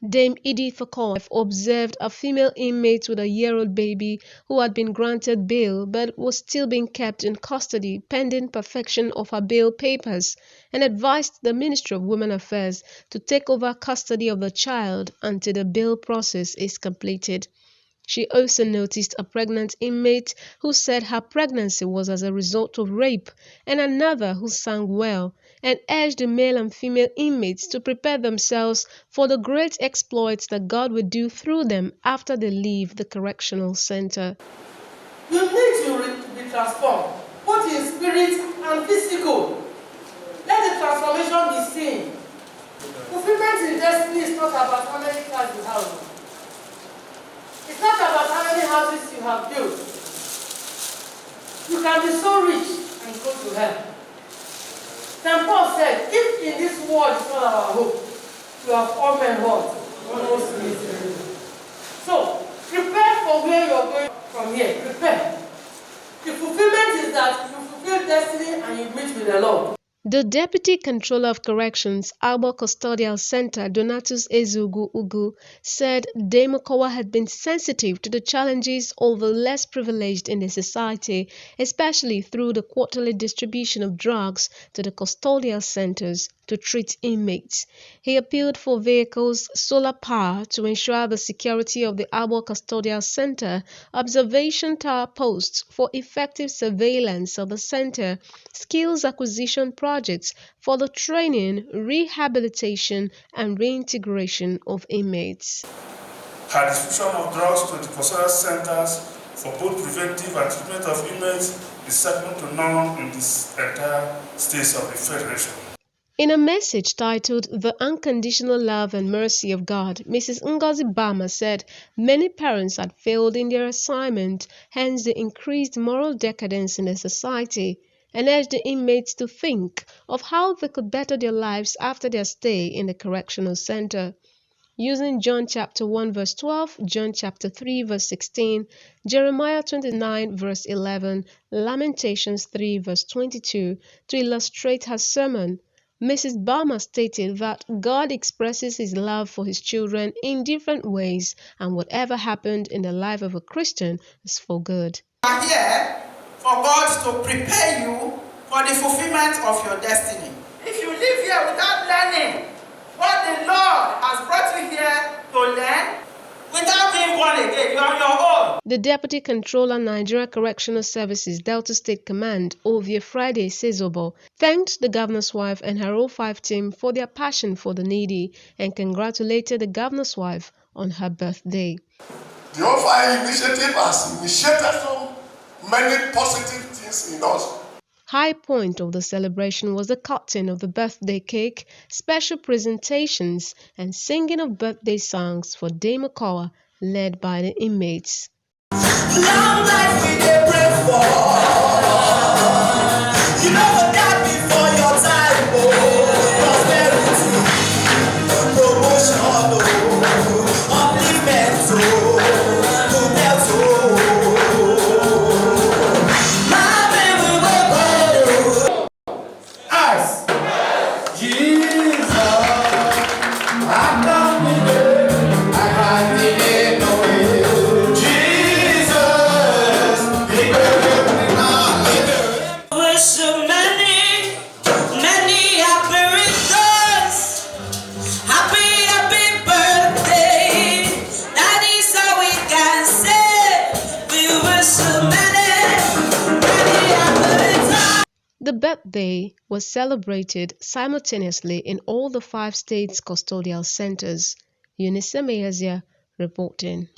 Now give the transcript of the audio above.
Dame Edith Okowa observed a female inmate with a year-old baby who had been granted bail but was still being kept in custody pending perfection of her bail papers, and advised the Ministry of Women Affairs to take over custody of the child until the bail process is completed. She also noticed a pregnant inmate who said her pregnancy was as a result of rape, and another who sang well, and urged the male and female inmates to prepare themselves for the great exploits that God will do through them after they leave the correctional center. You need to be transformed, both in spirit and physical. Let the transformation be seen. Fulfillment in destiny is not about how many cars you have. It's not about how many houses you have built. You can be so rich and go to heaven. St. Paul said, if in this world is not our hope, you have all men what? Almost misery. So, prepare for where you are going from here. Prepare. The fulfillment is that you fulfill destiny and you meet with the Lord. The Deputy Controller of Corrections, Abo Custodial Center, Donatus Ezugu Ugu, said Dame Okowa had been sensitive to the challenges of the less privileged in the society, especially through the quarterly distribution of drugs to the custodial centers to treat inmates. He appealed for vehicles, solar power to ensure the security of the Abo Custodial Center, observation tower posts for effective surveillance of the center, skills acquisition projects for the training, rehabilitation, and reintegration of inmates. Her distribution of drugs to the custodial centers for both preventive and treatment of inmates is second to none in this entire states of the Federation. In a message titled The Unconditional Love and Mercy of God, Mrs. Ngozi Bama said many parents had failed in their assignment, hence the increased moral decadence in the society, and urged the inmates to think of how they could better their lives after their stay in the correctional center. Using John chapter 1 verse 12, John chapter 3 verse 16, Jeremiah 29 verse 11, Lamentations 3 verse 22 to illustrate her sermon, Mrs. Bama stated that God expresses his love for his children in different ways, and whatever happened in the life of a Christian is for good. You are here for God to prepare you for the fulfillment of your destiny. If you live here without learning what the Lord has brought you here to learn, without being born again, you are on your own. The Deputy Controller, Nigeria Correctional Services, Delta State Command, Ovie Friday Sezobo, thanked the governor's wife and her 05 team for their passion for the needy and congratulated the governor's wife on her birthday. The 05 initiative has initiated so many positive things in us. High point of the celebration was the cutting of the birthday cake, special presentations, and singing of birthday songs for Dame Okowa, led by the inmates. Long life we dey pray for. You know what that before your time, prosperity, promotion, upliftment, The birthday was celebrated simultaneously in all the 5 states' custodial centers. Eunice Meyazia reporting.